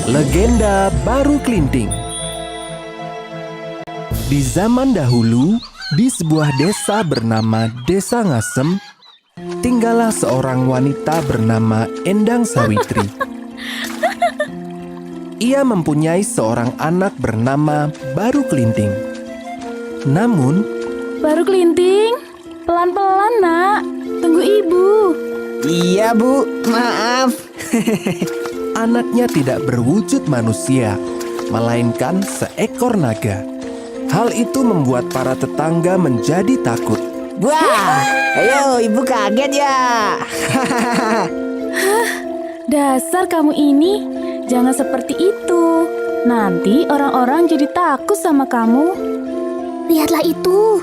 Legenda Baru Klinting. Di zaman dahulu, di sebuah desa bernama Desa Ngasem, tinggallah seorang wanita bernama Endang Sawitri. Ia mempunyai seorang anak bernama Baru Klinting. Namun, Baru Klinting, pelan-pelan nak, tunggu ibu. Iya bu, maaf. anaknya tidak berwujud manusia, melainkan seekor naga. Hal itu membuat para tetangga menjadi takut. Wah, ayo ibu kaget ya. Dasar kamu ini, jangan seperti itu. Nanti orang-orang jadi takut sama kamu. Lihatlah itu.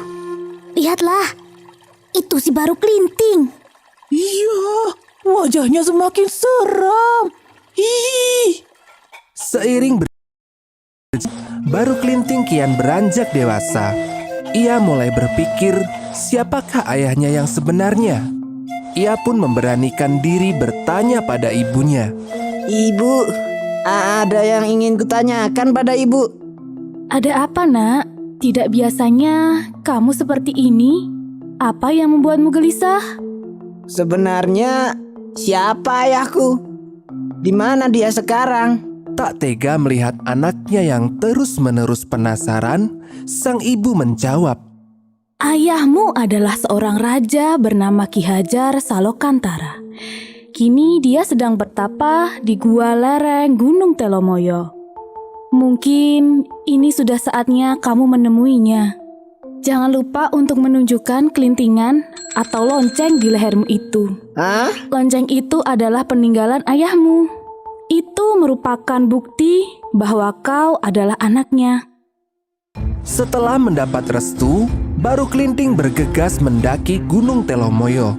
Lihatlah. Itu si Baru Klinting. Iya, wajahnya semakin seram. Ih. Seiring Baru Klinting kian beranjak dewasa. Ia mulai berpikir siapakah ayahnya yang sebenarnya. Ia pun memberanikan diri bertanya pada ibunya. Ibu, ada yang ingin kutanyakan pada ibu. Ada apa nak? Tidak biasanya kamu seperti ini. Apa yang membuatmu gelisah? Sebenarnya siapa ayahku? Di mana dia sekarang? Tak tega melihat anaknya yang terus-menerus penasaran, sang ibu menjawab. Ayahmu adalah seorang raja bernama Ki Hajar Salokantara. Kini dia sedang bertapa di gua lereng Gunung Telomoyo. Mungkin ini sudah saatnya kamu menemuinya. Jangan lupa untuk menunjukkan kelintingan atau lonceng di lehermu itu. Hah? Lonceng itu adalah peninggalan ayahmu. Itu merupakan bukti bahwa kau adalah anaknya. Setelah mendapat restu, Baru Klinting bergegas mendaki Gunung Telomoyo.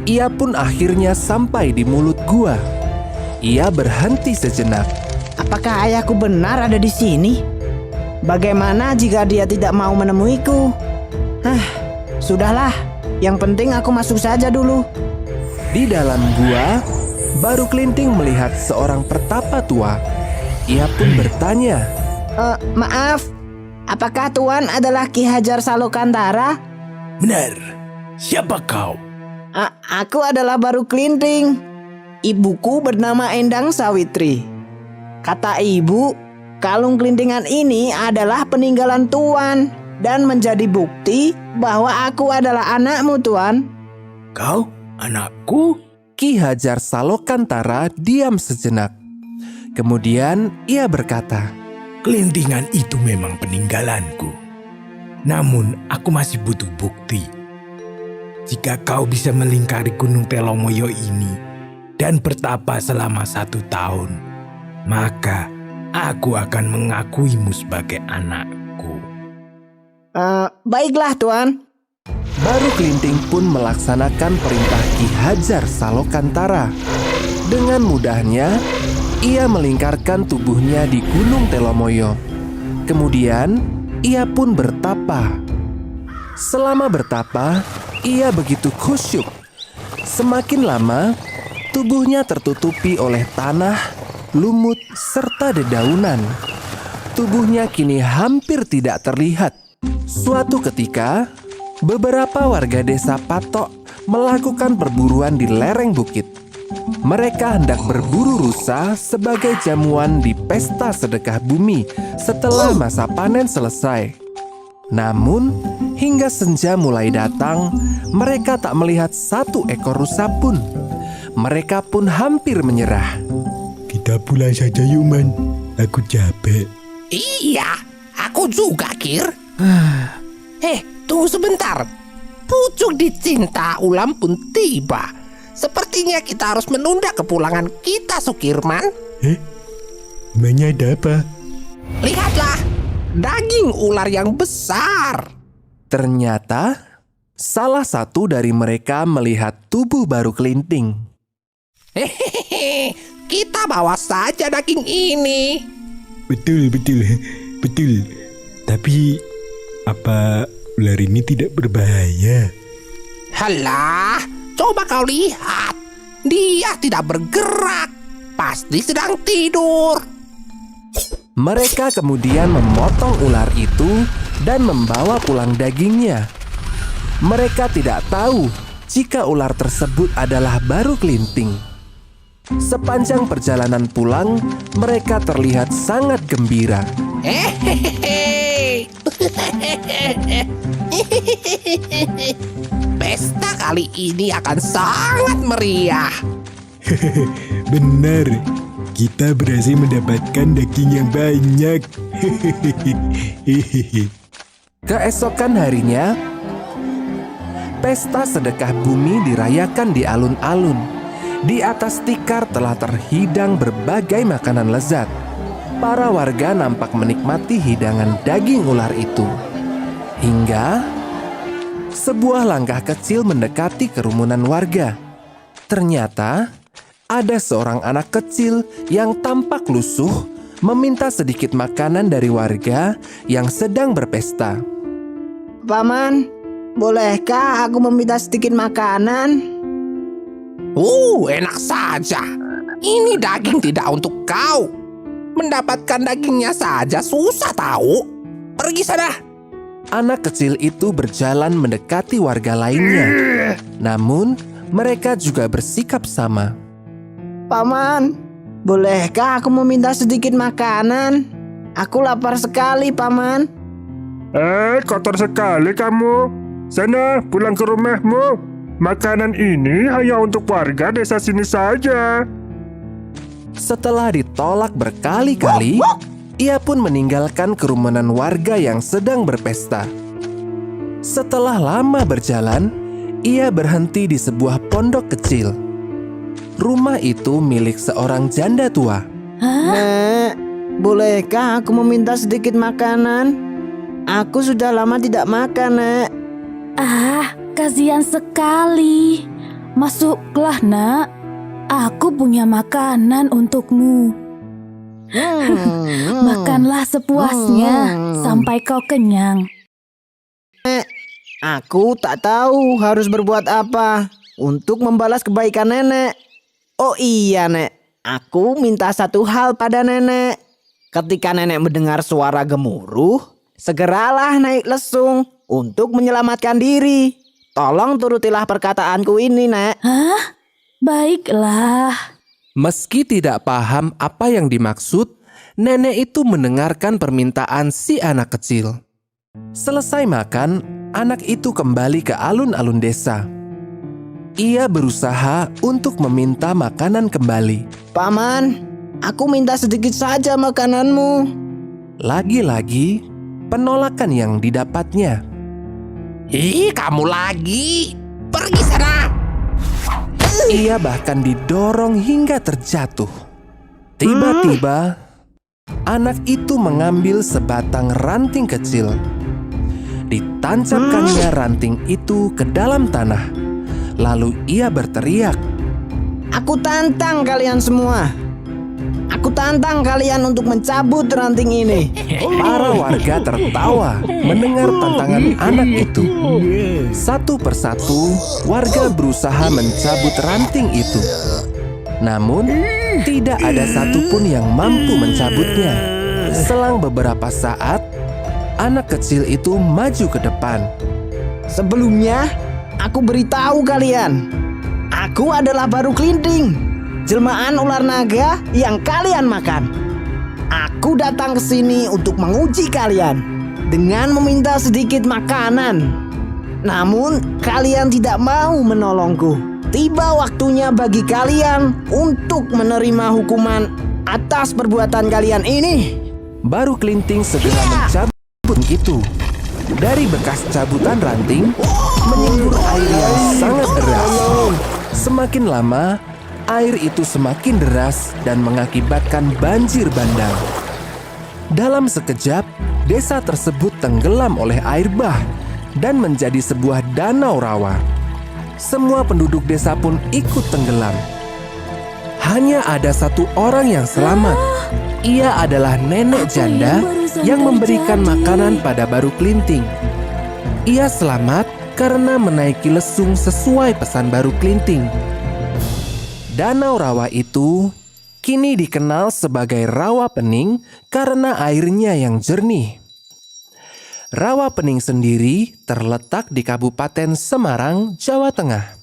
Ia pun akhirnya sampai di mulut gua. Ia berhenti sejenak. Apakah ayahku benar ada di sini? Bagaimana jika dia tidak mau menemuiku? Sudahlah. Yang penting aku masuk saja dulu. Di dalam gua, Baru Klinting melihat seorang pertapa tua. Ia pun bertanya, Maaf, apakah Tuan adalah Ki Hajar Salokantara? Benar, siapa kau? Aku adalah Baru Klinting. Ibuku bernama Endang Sawitri. Kata ibu, kalung kelintingan ini adalah peninggalan Tuan dan menjadi bukti bahwa aku adalah anakmu, Tuan. Kau anakku? Ki Hajar Salokantara diam sejenak. Kemudian ia berkata, Kelintingan itu memang peninggalanku. Namun aku masih butuh bukti. Jika kau bisa melingkari Gunung Telomoyo ini dan bertapa selama 1 tahun, maka aku akan mengakuimu sebagai anakku. Baiklah, Tuan. Baru Klinting pun melaksanakan perintah Ki Hajar Salokantara. Dengan mudahnya, ia melingkarkan tubuhnya di Gunung Telomoyo. Kemudian, ia pun bertapa. Selama bertapa, ia begitu khusyuk. Semakin lama, tubuhnya tertutupi oleh tanah, lumut, serta dedaunan. Tubuhnya kini hampir tidak terlihat. Suatu ketika, beberapa warga desa Patok melakukan perburuan di lereng bukit. Mereka hendak berburu rusa sebagai jamuan di pesta sedekah bumi setelah masa panen selesai. Namun, hingga senja mulai datang, mereka tak melihat 1 ekor rusa pun. Mereka pun hampir menyerah. Kita pulang saja, Yuman. Aku capek. Iya, aku juga, Kir. Tunggu sebentar. Pucuk dicinta Ulam pun tiba. Sepertinya kita harus menunda kepulangan kita, Sukirman. Emangnya ada apa? Lihatlah, daging ular yang besar. Ternyata, salah satu dari mereka melihat tubuh Baru Klinting. Hehehe, kita bawa saja daging ini. Betul. Tapi, apa ular ini tidak berbahaya? Halah, coba kau lihat. Dia tidak bergerak. pasti sedang tidur. Mereka kemudian memotong ular itu dan membawa pulang dagingnya. Mereka tidak tahu jika ular tersebut adalah baru kelinting. Sepanjang perjalanan pulang, mereka terlihat sangat gembira. Hehehe. Pesta kali ini akan sangat meriah. Benar, kita berhasil mendapatkan daging yang banyak. Keesokan harinya, pesta sedekah bumi dirayakan di alun-alun. Di atas tikar telah terhidang berbagai makanan lezat. Para warga nampak menikmati hidangan daging ular itu. Hingga sebuah langkah kecil mendekati kerumunan warga. Ternyata ada seorang anak kecil yang tampak lusuh meminta sedikit makanan dari warga yang sedang berpesta. Paman, bolehkah aku meminta sedikit makanan? Enak saja. Ini daging tidak untuk kau. Mendapatkan dagingnya saja susah tahu. Pergi sana. Anak kecil itu berjalan mendekati warga lainnya. Namun, mereka juga bersikap sama. Paman, bolehkah aku meminta sedikit makanan? Aku lapar sekali, Paman. Kotor sekali kamu. Sana, pulang ke rumahmu. Makanan ini hanya untuk warga desa sini saja. Setelah ditolak berkali-kali, ia pun meninggalkan kerumunan warga yang sedang berpesta. Setelah lama berjalan, ia berhenti di sebuah pondok kecil. Rumah itu milik seorang janda tua. Nek, bolehkah aku meminta sedikit makanan? Aku sudah lama tidak makan, Nek. Kasihan sekali. Masuklah, Nak. Aku punya makanan untukmu. Makanlah sepuasnya sampai kau kenyang. Aku tak tahu harus berbuat apa untuk membalas kebaikan nenek. Oh iya, Nek. Aku minta satu hal pada nenek. Ketika nenek mendengar suara gemuruh, segeralah naik lesung untuk menyelamatkan diri. Tolong turutilah perkataanku ini, Nek. Baiklah. Meski tidak paham apa yang dimaksud, nenek itu mendengarkan permintaan si anak kecil. Selesai makan, anak itu kembali ke alun-alun desa. Ia berusaha untuk meminta makanan kembali. Paman, aku minta sedikit saja makananmu. Lagi-lagi, penolakan yang didapatnya. Kamu lagi. Pergi sana. Ia bahkan didorong hingga terjatuh. Tiba-tiba, anak itu mengambil sebatang ranting kecil. Ditancapkannya ranting itu ke dalam tanah. Lalu ia berteriak, Aku tantang kalian semua. Aku tantang kalian untuk mencabut ranting ini. Para warga tertawa mendengar tantangan anak itu. Satu persatu, warga berusaha mencabut ranting itu. Namun, tidak ada satupun yang mampu mencabutnya. Selang beberapa saat, anak kecil itu maju ke depan. Sebelumnya, aku beritahu kalian. Aku adalah Baru Kelinting, jelmaan ular naga yang kalian makan. Aku datang ke sini untuk menguji kalian dengan meminta sedikit makanan. Namun, kalian tidak mau menolongku. Tiba waktunya bagi kalian untuk menerima hukuman atas perbuatan kalian ini. Baru Kelinting segera mencabut itu. Dari bekas cabutan ranting, menyembur air yang sangat deras. Semakin lama, air itu semakin deras dan mengakibatkan banjir bandang. Dalam sekejap, desa tersebut tenggelam oleh air bah dan menjadi sebuah danau rawa. Semua penduduk desa pun ikut tenggelam. Hanya ada satu orang yang selamat. Ia adalah nenek janda yang memberikan makanan pada Baru Kelinting. Ia selamat karena menaiki lesung sesuai pesan Baru Kelinting. Danau rawa itu kini dikenal sebagai Rawa Pening karena airnya yang jernih. Rawa Pening sendiri terletak di Kabupaten Semarang, Jawa Tengah.